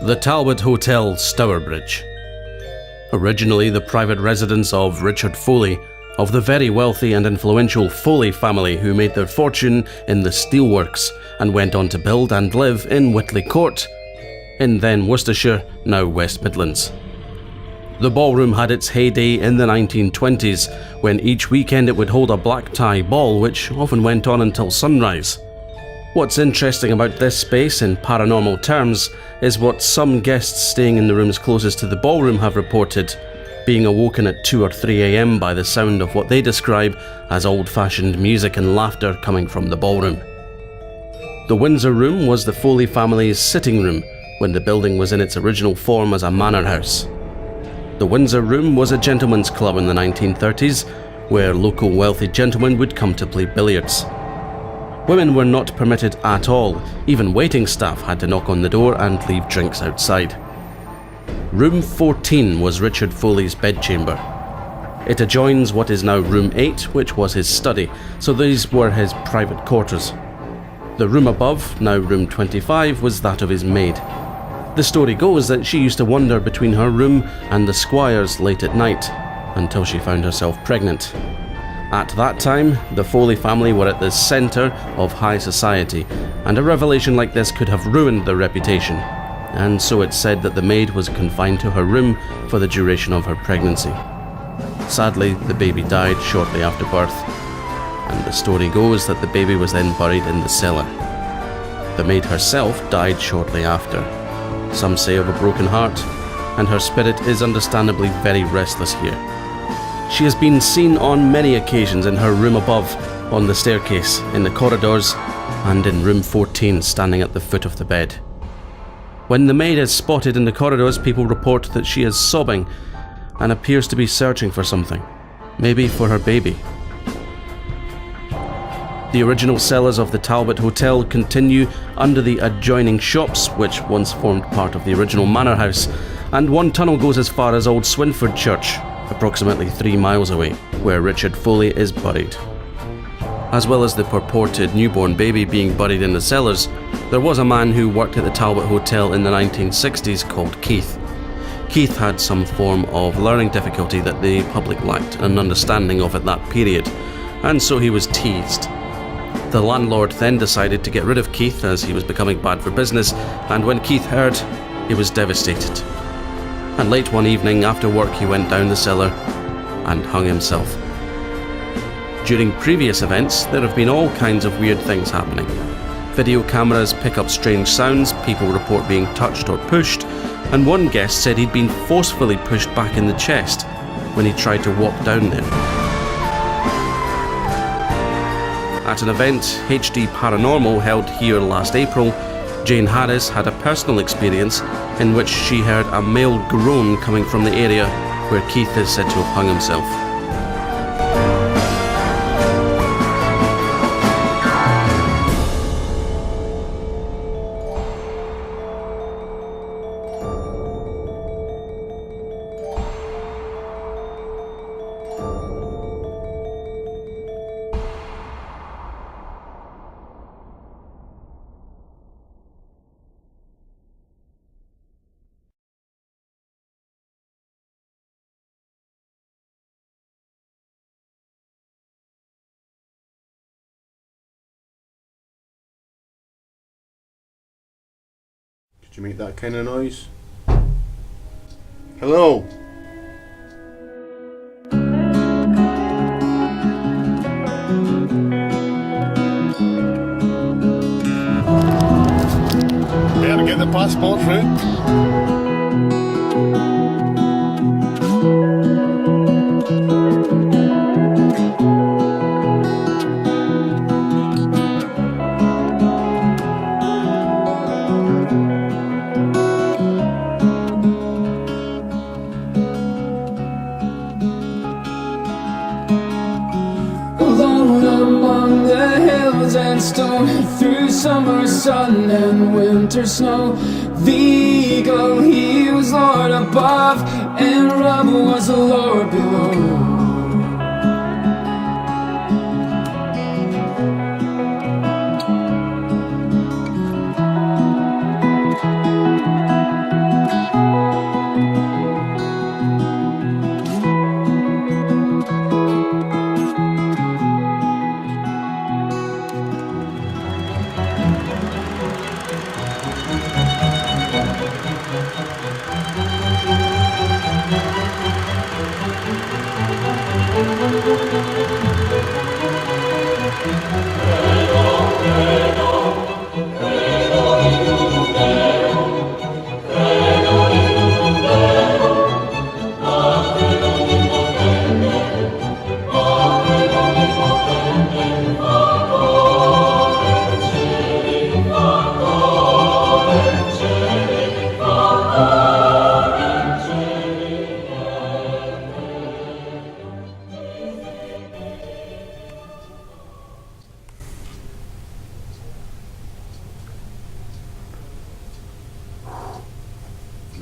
The Talbot Hotel, Stourbridge. Originally the private residence of Richard Foley, of the very wealthy and influential Foley family who made their fortune in the Steelworks and went on to build and live in Witley Court, in then Worcestershire, now West Midlands. The ballroom had its heyday in the 1920s, when each weekend it would hold a black tie ball which often went on until sunrise. What's interesting about this space in paranormal terms is what some guests staying in the rooms closest to the ballroom have reported, being awoken at 2 or 3 a.m. by the sound of what they describe as old-fashioned music and laughter coming from the ballroom. The Windsor Room was the Foley family's sitting room when the building was in its original form as a manor house. The Windsor Room was a gentleman's club in the 1930s, where local wealthy gentlemen would come to play billiards. Women were not permitted at all, even waiting staff had to knock on the door and leave drinks outside. Room 14 was Richard Foley's bedchamber. It adjoins what is now Room 8, which was his study, so these were his private quarters. The room above, now Room 25, was that of his maid. The story goes that she used to wander between her room and the squire's late at night, until she found herself pregnant. At that time, the Foley family were at the centre of high society, and a revelation like this could have ruined their reputation, and so it's said that the maid was confined to her room for the duration of her pregnancy. Sadly, the baby died shortly after birth, and the story goes that the baby was then buried in the cellar. The maid herself died shortly after, some say of a broken heart, and her spirit is understandably very restless here. She has been seen on many occasions in her room above, on the staircase, in the corridors, and in room 14 standing at the foot of the bed. When the maid is spotted in the corridors, people report that she is sobbing and appears to be searching for something, maybe for her baby. The original cellars of the Talbot Hotel continue under the adjoining shops, which once formed part of the original manor house, and one tunnel goes as far as Old Swinford Church, approximately 3 miles away, where Richard Foley is buried. As well as the purported newborn baby being buried in the cellars, there was a man who worked at the Talbot Hotel in the 1960s called Keith. Keith had some form of learning difficulty that the public lacked an understanding of at that period, and so he was teased. The landlord then decided to get rid of Keith as he was becoming bad for business, and when Keith heard, he was devastated. And late one evening after work he went down the cellar and hung himself. During previous events there have been all kinds of weird things happening. Video cameras pick up strange sounds, people report being touched or pushed, and one guest said he'd been forcefully pushed back in the chest when he tried to walk down there. At an event, HD Paranormal, held here last April, Jane Harris had a personal experience in which she heard a male groan coming from the area where Keith is said to have hung himself. Did you make that kind of noise? Hello? Better get the passport through. And stone through summer sun and winter snow, the eagle he was Lord above, and Rob was the Lord below.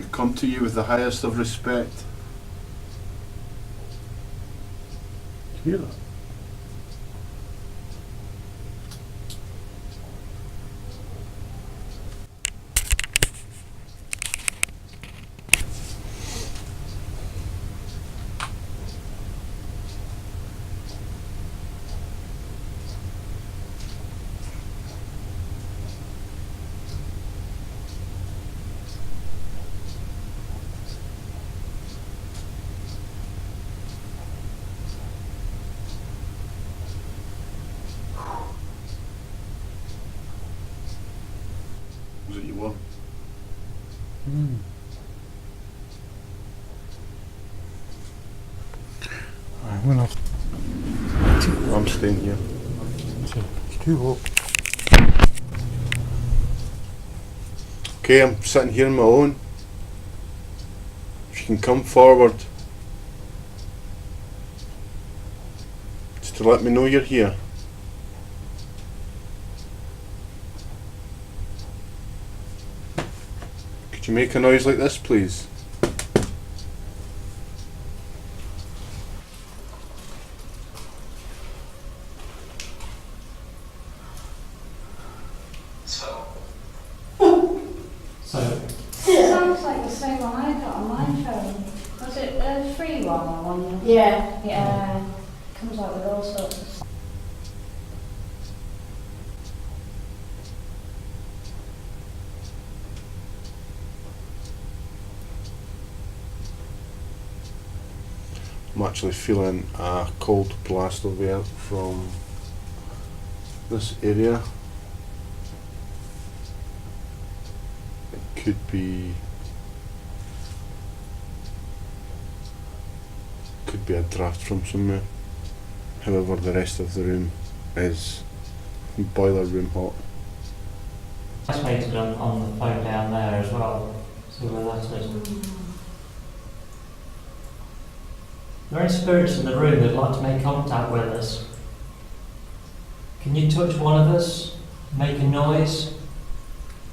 I've come to you with the highest of respect. Do you hear that? Was it you want? I'm gonna I'm staying here. it's too low. Okay, I'm sitting here on my own. If you can come forward, just to let me know you're here. Could you make a noise like this, please? It sounds like the same one I got on my phone. Was it a free one or one? Yeah. Yeah. Comes out with all sorts of stuff. I'm actually feeling a cold blast of air from this area. It could be a draft from somewhere. However, the rest of the room is boiler room hot. That's waited on the phone down there as well. See where that is. Are there any spirits in the room that'd like to make contact with us? Can you touch one of us, make a noise,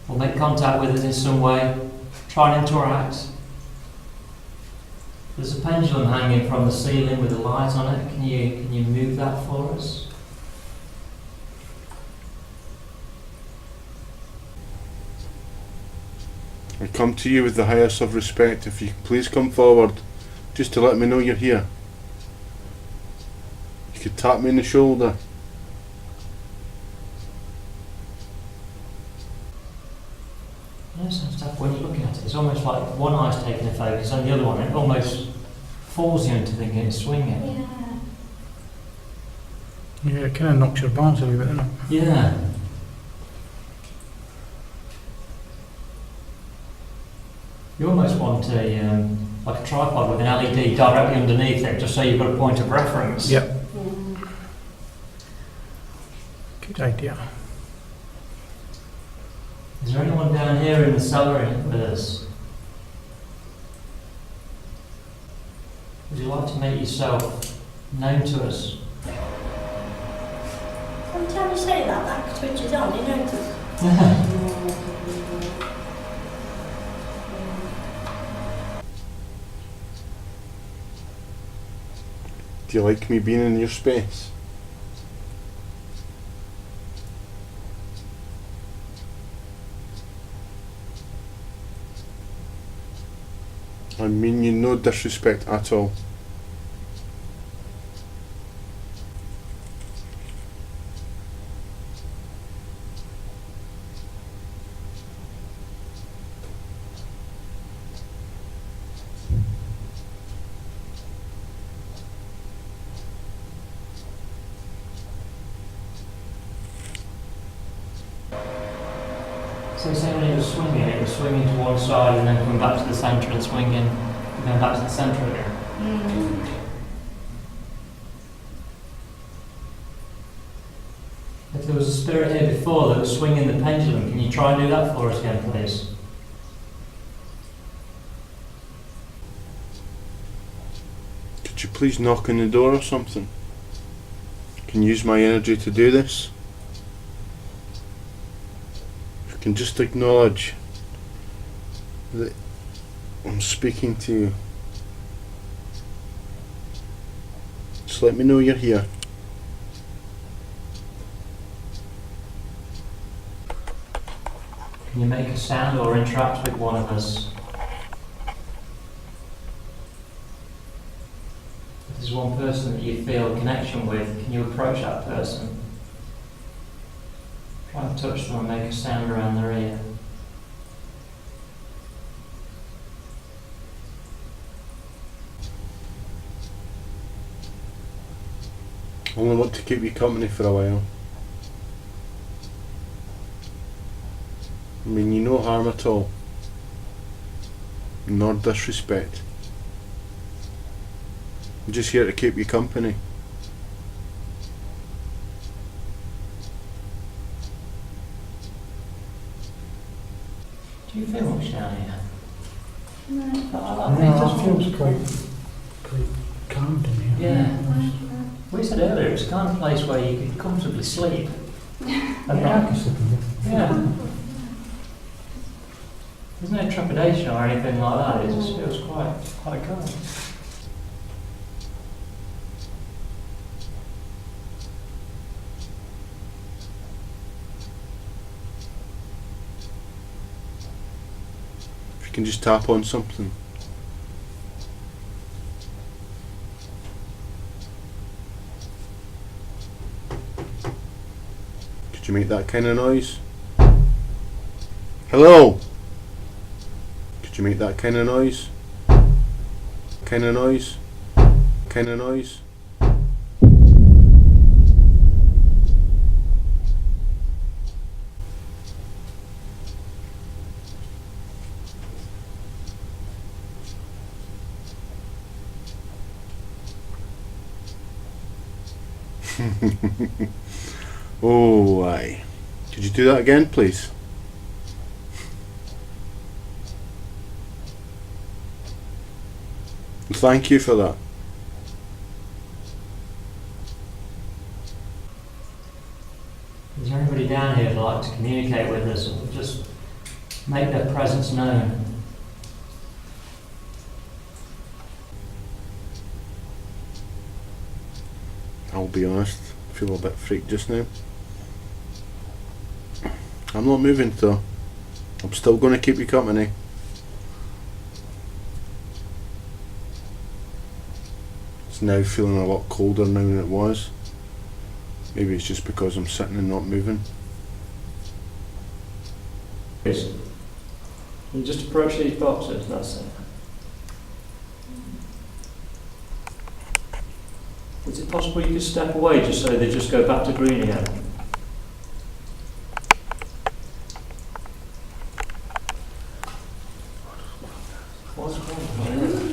or make contact with us in some way? Try and interact. There's a pendulum hanging from the ceiling with a light on it. Can you move that for us? I come to you with the highest of respect. If you could please come forward, just to let me know you're here. You could tap me in the shoulder. You know, some stuff when you're looking at it, it's almost like one eye's taking a focus on the other one. It almost falls you into thinking it's swinging. Yeah. Yeah, it kind of knocks your balance a little bit, doesn't it? Yeah. You almost want a like a tripod with an LED directly underneath it, just so you've got a point of reference. Yep. Yeah. Good idea. Is there anyone down here in the cellar with us? Would you like to make yourself known to us? Every time you say that switches on, you notice. Do you like me being in your space? I mean you no disrespect at all. So say when it was swinging to one side and then coming back to the centre and swinging, and then back to the centre again. If there was a spirit here before that was swinging the pendulum, can you try and do that for us again, please? Could you please knock on the door or something? Can you use my energy to do this? If you can just acknowledge that I'm speaking to you. Just let me know you're here. Can you make a sound or interact with one of us? If there's one person that you feel a connection with, can you approach that person? Try and touch them and make a sound around their ear. I only want to keep you company for a while. I mean, you no harm at all, nor disrespect. I'm just here to keep you company. Do you feel much down here? No. I No, just it feels quite calm to me. Yeah. We said earlier, it's the kind of place where you could comfortably sleep. I'd like to sleep in there. Yeah. There's no trepidation or anything like that. It just feels quite calm. If you can just tap on something. Could you make that kind of noise? Hello? Could you make that kind of noise? Kind of noise? Kind of noise? Oh, aye. Could you do that again, please? Thank you for that. Is there anybody down here who'd like to communicate with us or just make their presence known? I'll be honest, I feel a bit freaked just now. I'm not moving though. I'm still going to keep you company. It's now feeling a lot colder now than it was. Maybe it's just because I'm sitting and not moving. You just approach these boxes, that's it. Is it possible you could step away just so they just go back to green again? What's going on?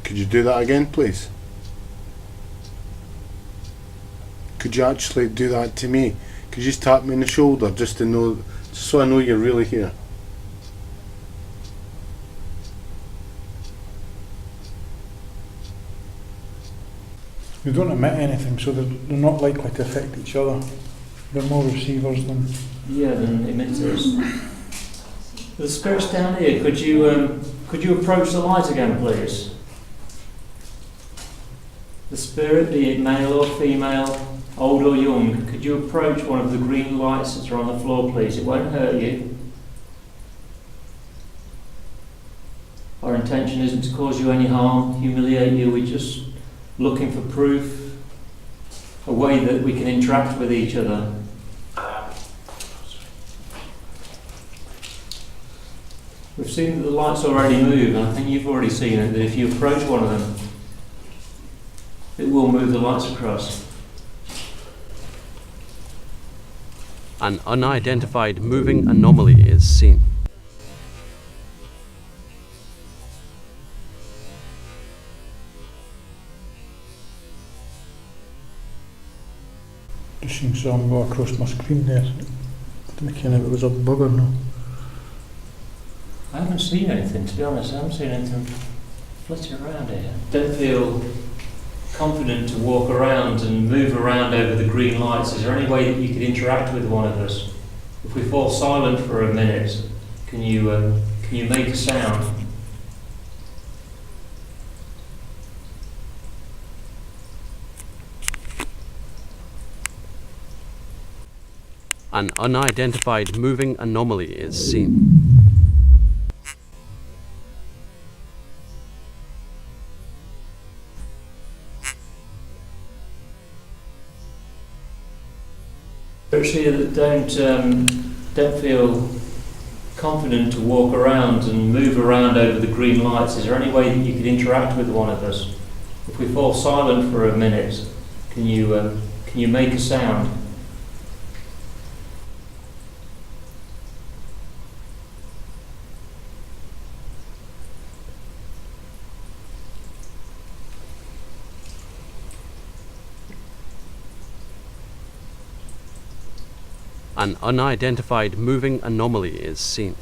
Could you do that again, please? Could you actually do that to me? Could you just tap me on the shoulder just to know, just so I know you're really here? We don't emit anything, so they're not likely to affect each other. They're more receivers than... Yeah, than emitters. The spirits down here, could you approach the light again, please? The spirit, be it male or female, old or young, could you approach one of the green lights that are on the floor, please? It won't hurt you. Our intention isn't to cause you any harm, humiliate you. We're just looking for proof, a way that we can interact with each other. We've seen that the lights already move, and I think you've already seen it, that if you approach one of them, it will move the lights across. An unidentified moving anomaly is seen. Just seeing some go across my screen there. I didn't care if it was a bug or no. I haven't seen anything, to be honest. I haven't seen anything flitting around here. Don't feel confident to walk around and move around over the green lights. Is there any way that you could interact with one of us? If we fall silent for a minute, can you make a sound? An unidentified moving anomaly is seen. Those here that don't feel confident to walk around and move around over the green lights, is there any way that you could interact with one of us? If we fall silent for a minute, can you make a sound? An unidentified moving anomaly is seen.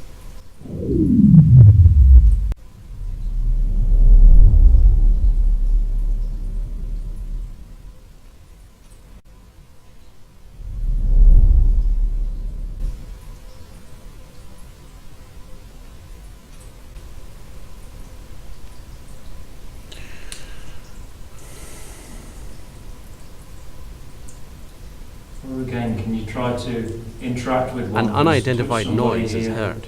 Again, can you try to interact with one An of us? unidentified Touch somebody noise is here. heard.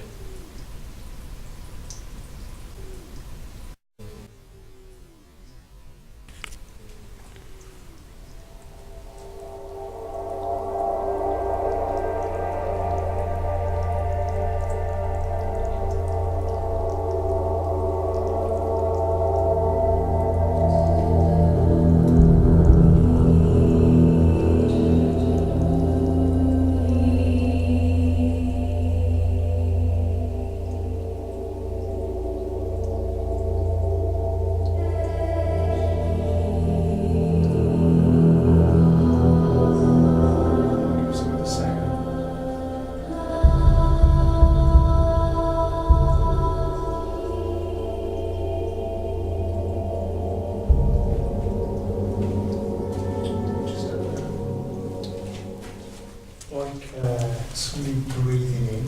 Somebody breathing in,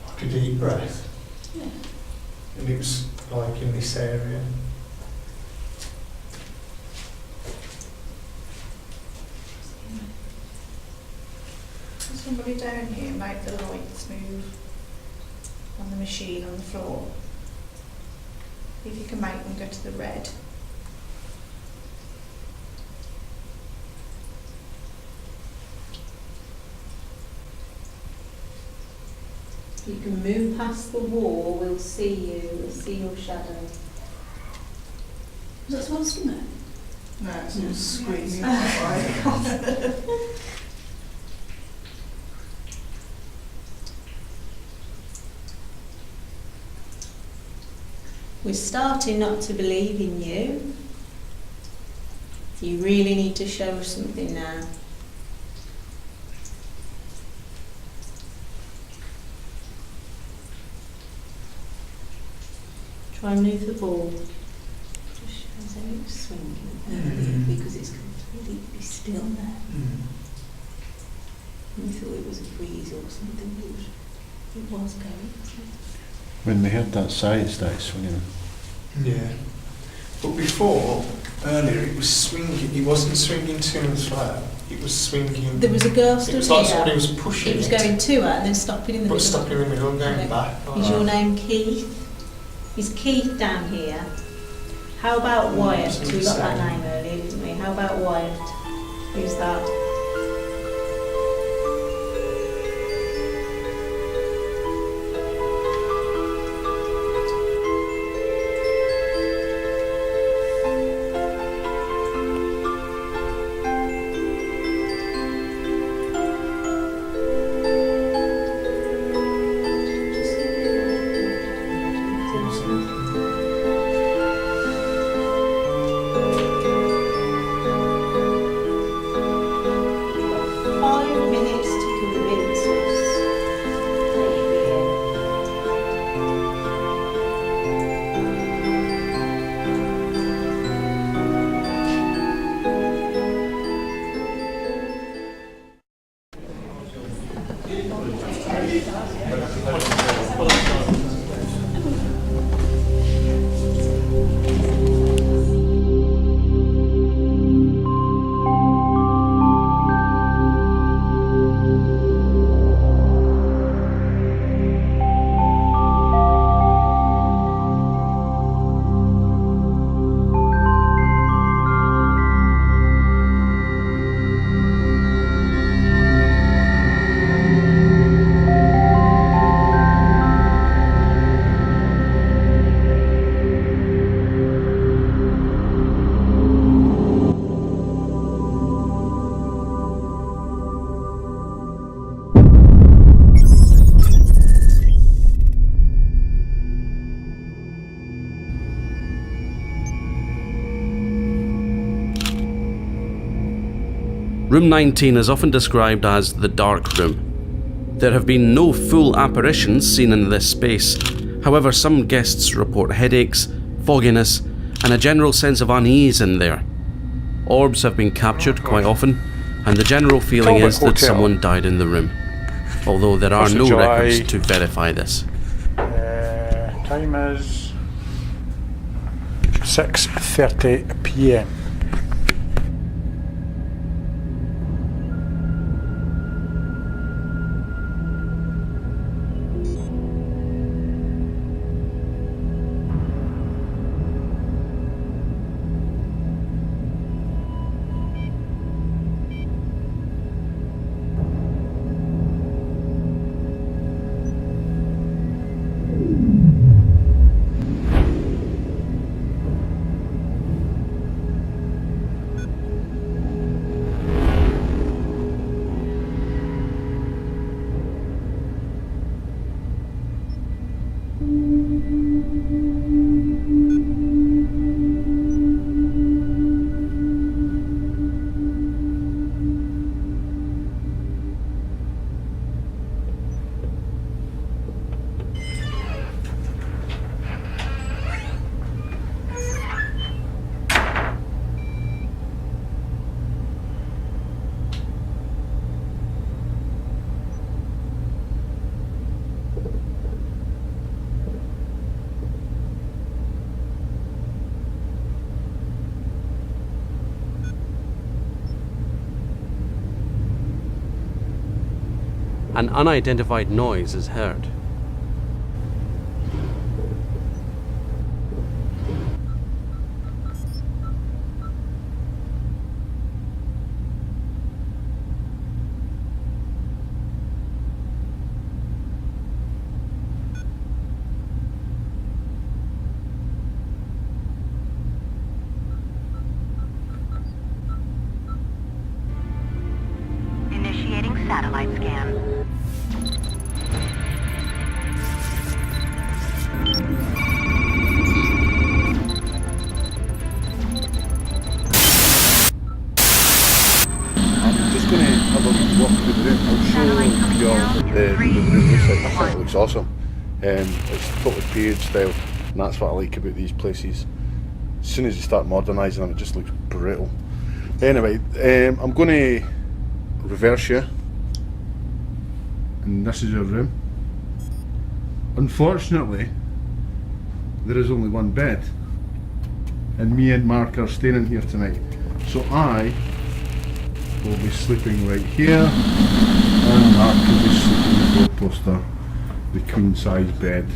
like a deep breath. Yeah. And it was like in this area. Can somebody down here make the lights move on the machine on the floor? If you can make them go to the red. You can move past the wall, we'll see you, we'll see your shadow. Is that supposed to be? No, it's just squeezing. We're starting not to believe in you. You really need to show us something now. Try and move the ball. Just shows how it's swinging because it's completely still there. We thought it was a breeze or something, but it was going. When they heard that sigh, it started swinging. Yeah. But before, earlier, it was swinging. It wasn't swinging to and fro. It was swinging. There was a girl It stood was like here. somebody was pushing It was going to her and then stopping in the but middle. stopping in the middle and going Yeah. back. like Is your that. name Keith? Is Keith down here? How about Wyatt? That's We got that insane. name earlier, didn't we? How about Wyatt? Who's that? Room 19 is often described as the dark room. There have been no full apparitions seen in this space. However, some guests report headaches, fogginess, and a general sense of unease in there. Orbs have been captured quite often, and the general feeling Talbot is that Hotel. someone died in the room, although there are 1st of no July. records to verify this. Time is 6:30 p.m. An unidentified noise is heard. Initiating satellite scan. I'm just going to have a walk through the room. I'll show you all what the room looks like. I think it looks awesome. It's totally period style, and that's what I like about these places. As soon as you start modernising them, it just looks brutal. Anyway, I'm going to reverse you, and this is your room. Unfortunately, there is only one bed, and me and Mark are staying in here tonight. So I will be sleeping right here, and Mark will be sleeping in the four-poster, the queen-size bed.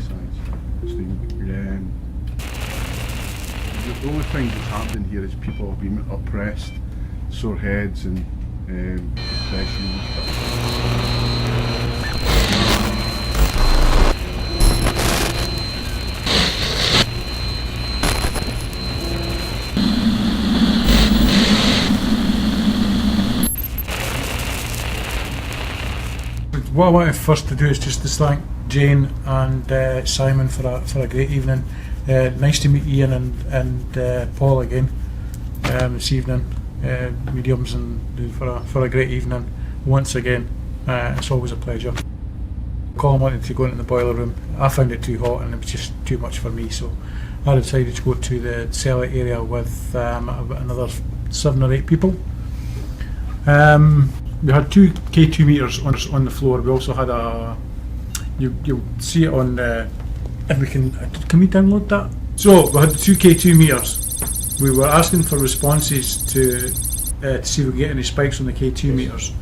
The only thing that's happening here is people have been oppressed, sore heads and depression and stuff. What I wanted first to do is just to thank Jane and Simon for a great evening. Nice to meet Ian and Paul again this evening. Mediums and for a great evening once again. It's always a pleasure. Colin wanted to go into the boiler room. I found it too hot and it was just too much for me, so I decided to go to the cellar area with another 7 or 8 people. we had 2 K2 meters on the floor. We also had a, you'll see it on, if we can we download that? So we had 2 K2 meters. We were asking for responses to see if we could get any spikes on the K2 meters.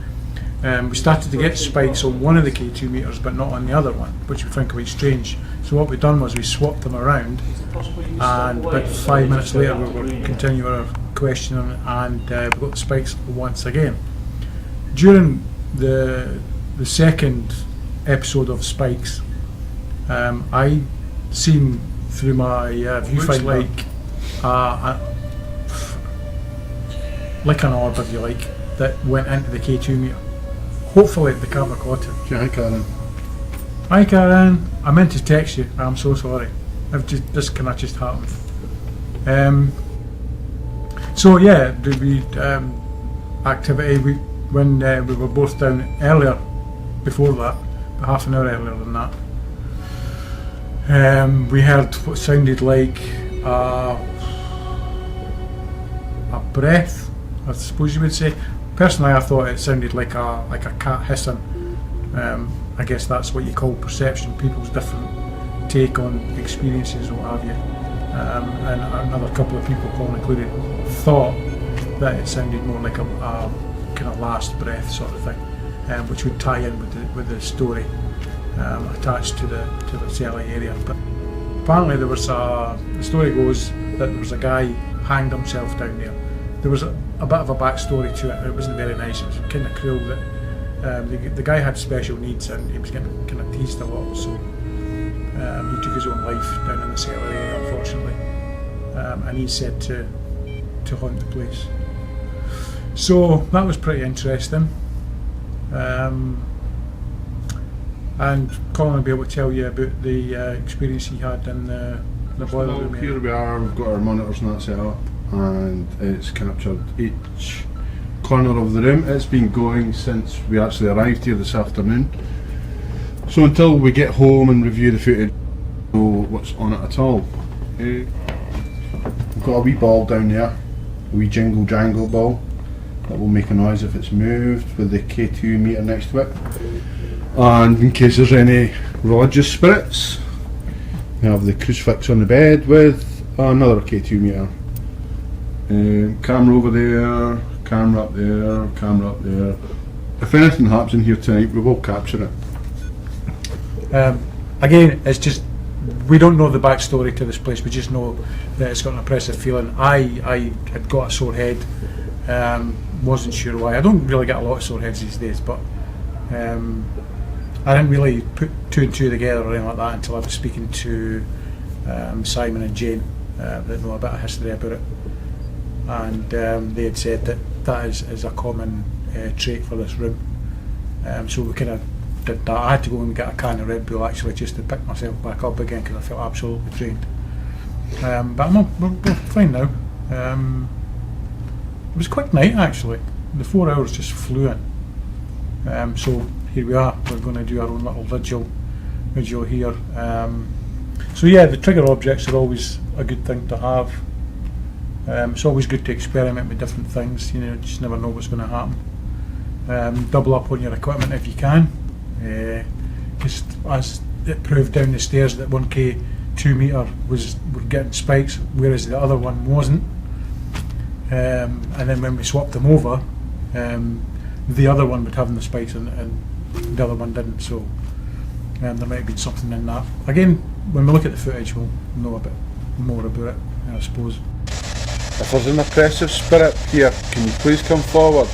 We started to get spikes on one of the K2 meters, but not on the other one, which we found quite strange. So what we've done was we swapped them around, and about 5 minutes later we were continuing our questioning, and we got the spikes once again. During the second episode of spikes, I seen through my viewfinder like an orb, if you like, that went into the K2 meter. Hopefully the camera caught it. Hi, Karen. Hi Karen, I meant to text you. I'm so sorry. This cannot just happen. So yeah, we activity. When we were both down earlier, before that, about half an hour earlier than that, we heard what sounded like a breath, I suppose you would say. Personally, I thought it sounded like a cat hissing. I guess that's what you call perception, people's different take on experiences, what have you. And another couple of people, Paul included, thought that it sounded more like a kind of last breath sort of thing, which would tie in with the story attached to the cellar area. But apparently there was the story goes that there was a guy hanged himself down there. There was a bit of a backstory to it. It wasn't very nice. It was kind of cruel that the guy had special needs and he was getting kind of teased a lot, so he took his own life down in the cellar area, unfortunately, and he's said to haunt the place. So that was pretty interesting, and Colin will be able to tell you about the experience he had in the boiler room area. Here we are, we've got our monitors and that set up, and it's captured each corner of the room. It's been going since we actually arrived here this afternoon, so until we get home and review the footage, we don't know what's on it at all. We've got a wee ball down there, a wee jingle jangle ball that will make a noise if it's moved, with the K2 meter next to it. And in case there's any religious spirits, we have the crucifix on the bed with another K2 meter. Camera over there, camera up there, camera up there. If anything happens in here tonight, we will capture it. Again, it's just, we don't know the backstory to this place. We just know that it's got an oppressive feeling. I had got a sore head, wasn't sure why. I don't really get a lot of sore heads these days, but I didn't really put 2 and 2 together or anything like that until I was speaking to Simon and Jane that know a bit of history about it, and they had said that is a common trait for this room. So we kind of did that. I had to go and get a can of Red Bull actually just to pick myself back up again because I felt absolutely drained. But we're fine now. It was a quick night actually. The 4 hours just flew in. So here we are. We're going to do our own little vigil here. So yeah, the trigger objects are always a good thing to have. It's always good to experiment with different things. You just never know what's going to happen. Double up on your equipment if you can. Just as it proved down the stairs that 1K2 meter were getting spikes, whereas the other one wasn't. And then when we swapped them over, the other one would have the spikes and the other one didn't. So there might have been something in that. Again, when we look at the footage, we'll know a bit more about it, I suppose. If there's an oppressive spirit here, can you please come forward?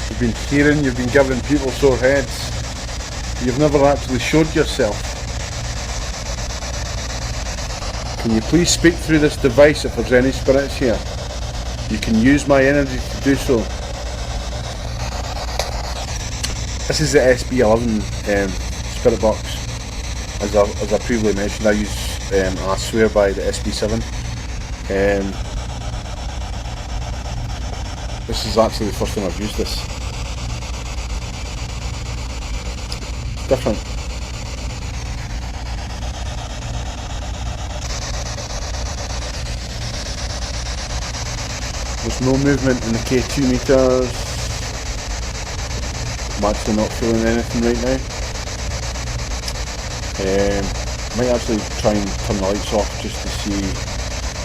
You've been hearing, you've been giving people sore heads. You've never actually showed yourself. Can you please speak through this device if there's any spirits here? You can use my energy to do so. This is the SB11 spirit box. As I previously mentioned, I swear by the SB7. This is actually the first time I've used this. It's different. There's no movement in the K2 meters. I'm actually not feeling anything right now. Might actually try and turn the lights off just to see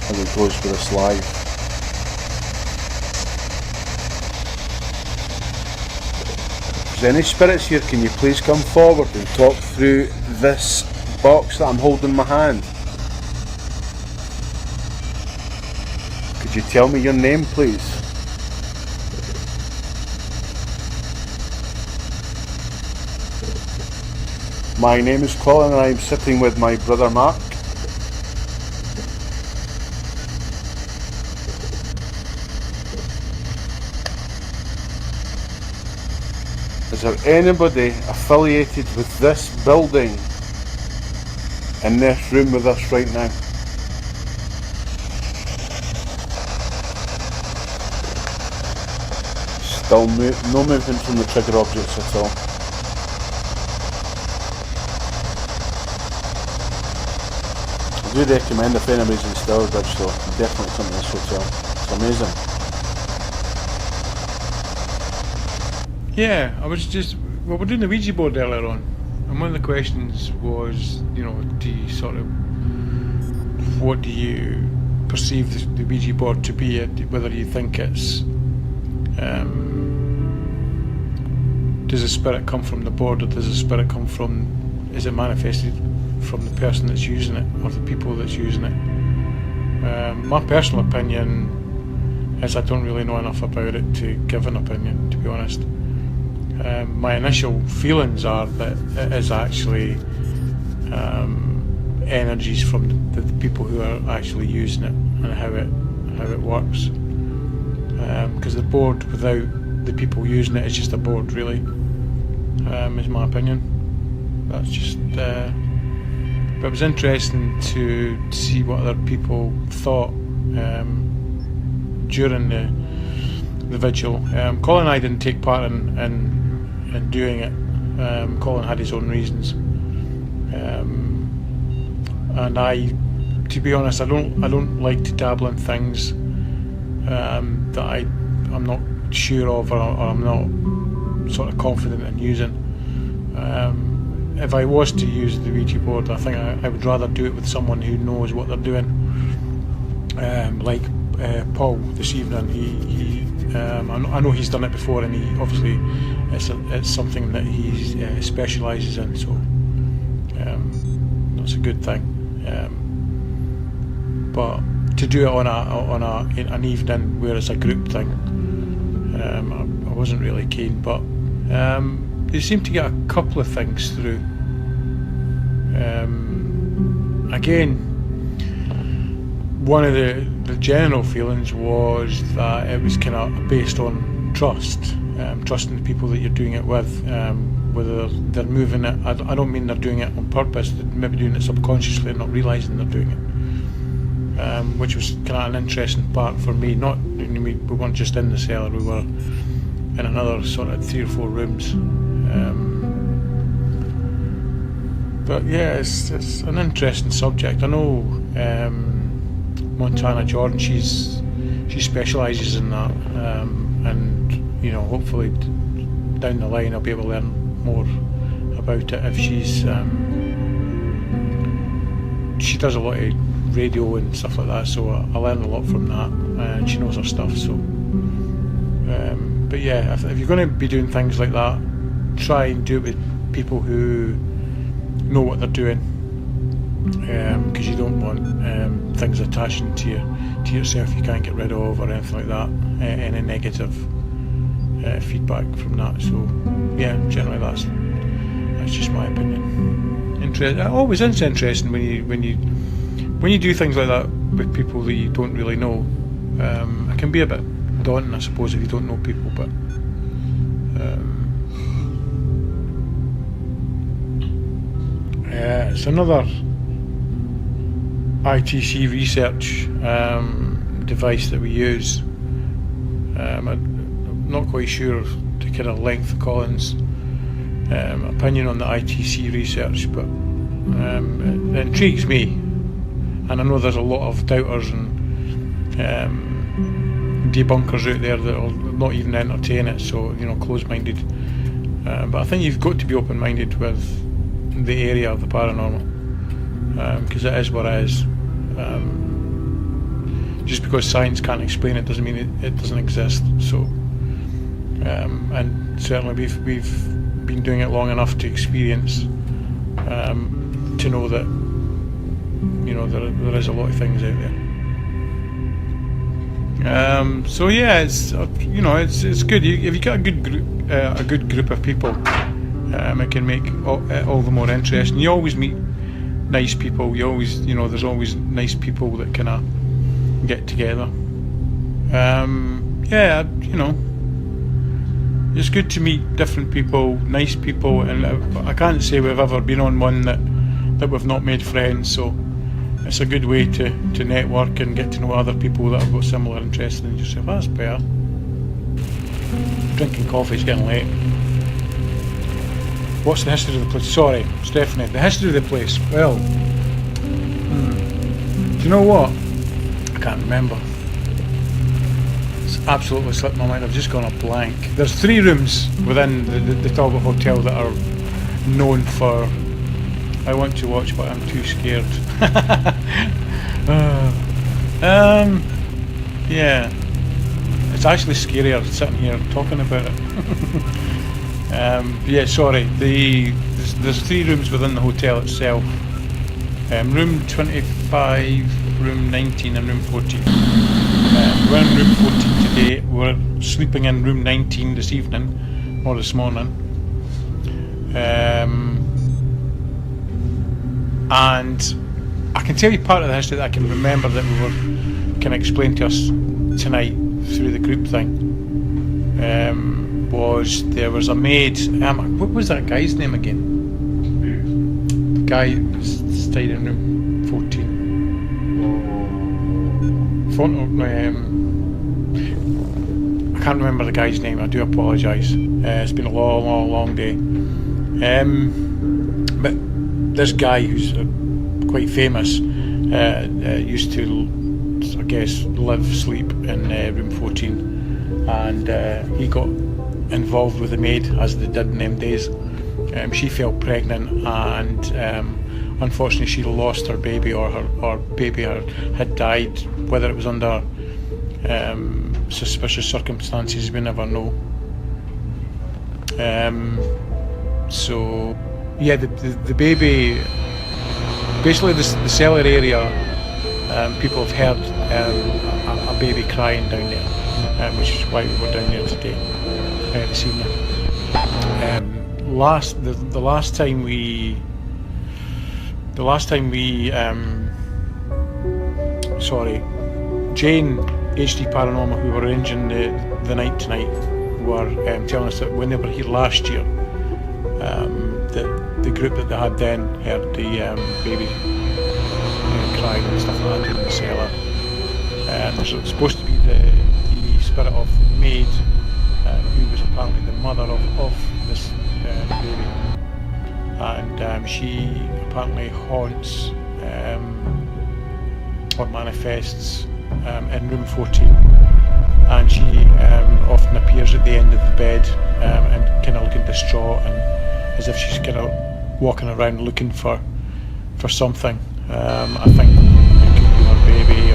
how it goes with this live. If there's any spirits here, can you please come forward and talk through this box that I'm holding in my hand? Could you tell me your name, please? My name is Colin and I'm sitting with my brother Mark. Is there anybody affiliated with this building in this room with us right now? Still no movement from the trigger objects at all. I do recommend if anybody's in Stourbridge though, definitely come to this hotel. It's amazing. Yeah, I was just, well, we're doing the Ouija board earlier on, and one of the questions was, you know, do you sort of, what do you perceive the Ouija board to be, whether you think it's, does the spirit come from the board, or does the spirit come from, is it manifested from the person that's using it, or the people that's using it? My personal opinion is I don't really know enough about it to give an opinion, to be honest. My initial feelings are that it is actually energies from the people who are actually using it and how it works. Because the board without the people using it is just a board, really. Is my opinion. That's just. But it was interesting to see what other people thought during the vigil. Colin and I didn't take part in doing it. Colin had his own reasons, and I, to be honest, I don't like to dabble in things that I'm not sure of, or I'm not sort of confident in using. If I was to use the Ouija board, I think I would rather do it with someone who knows what they're doing. Like Paul this evening, I know he's done it before, and he obviously it's something that he specialises in, so that's a good thing. But to do it on an evening where it's a group thing, I wasn't really keen. But they seem to get a couple of things through. Again, one of the general feelings was that it was kind of based on trust, trusting the people that you're doing it with, whether they're moving it. I don't mean they're doing it on purpose, they're maybe doing it subconsciously and not realising they're doing it, which was kind of an interesting part for me. We weren't just in the cellar, we were in another sort of 3 or 4 rooms. But yeah, it's an interesting subject. I know Montana Jordan, she specialises in that, and you know, hopefully down the line I'll be able to learn more about it. If she does a lot of radio and stuff like that, so I learn a lot from that, and she knows her stuff. So, but yeah, if you're going to be doing things like that, try and do it with people who know what they're doing, because you don't want things attaching to yourself you can't get rid of, or anything like that, any negative feedback from that. So yeah, generally that's just my opinion. Always is interesting when you do things like that with people that you don't really know. It can be a bit daunting, I suppose, if you don't know people, but it's another ITC research device that we use. I'm not quite sure the kind of length of Colin's opinion on the ITC research, but it intrigues me, and I know there's a lot of doubters and debunkers out there that will not even entertain it, so, you know, closed-minded. But I think you've got to be open-minded with the area of the paranormal, because it is what it is. Just because science can't explain it doesn't mean it doesn't exist. So, and certainly we've been doing it long enough to experience, to know that, you know, there is a lot of things out there. So yeah, it's, you know, it's good. If you get a good group of people, it can make all the more interesting. You always meet nice people. You always, you know, there's always nice people that kind of get together. Yeah, you know, it's good to meet different people, nice people, and I can't say we've ever been on one that we've not made friends. So it's a good way to network and get to know other people that have got similar interests in yourself. That's better. Drinking coffee's getting late. What's the history of the place? Sorry, Stephanie. The history of the place. Well, do you know what? I can't remember. It's absolutely slipped my mind. I've just gone a blank. There's 3 rooms within the Talbot Hotel that are known for. I want to watch, but I'm too scared. Yeah, it's actually scarier sitting here talking about it. Yeah, sorry. There's 3 rooms within the hotel itself. Room 25, room 19, and room 14. We're in room 14 today. We're sleeping in room 19 this evening, or this morning. And I can tell you part of the history that I can remember that can explain to us tonight through the group thing. There was a maid. What was that guy's name again? The guy who stayed in room 14. I can't remember the guy's name. I do apologise. It's been a long day. But this guy who's quite famous used to, I guess, sleep in room 14, and he got involved with the maid, as they did in them days. She fell pregnant, and unfortunately she lost her baby, or her baby had died. Whether it was under suspicious circumstances, we never know. So yeah, the baby, basically the cellar area, people have heard a baby crying down there, which is why we were down there today, this evening. The last time we Jane HD Paranormal, who were arranging the night tonight, were telling us that when they were here last year, the group that they had then heard the baby crying and stuff like that in the cellar. There's supposed to be the spirit of the maid, who was apparently the mother of this baby, and she apparently haunts or manifests in room 14, and she often appears at the end of the bed and kind of looking distraught, and as if she's kind of walking around looking for something. I think it could be her baby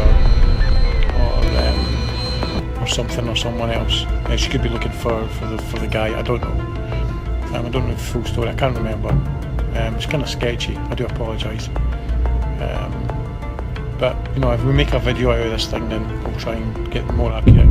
or something, or someone else. She could be looking for the guy. I don't know. I don't know the full story. I can't remember. It's kind of sketchy. I do apologise. But you know, if we make a video out of this thing, then we'll try and get more accurate.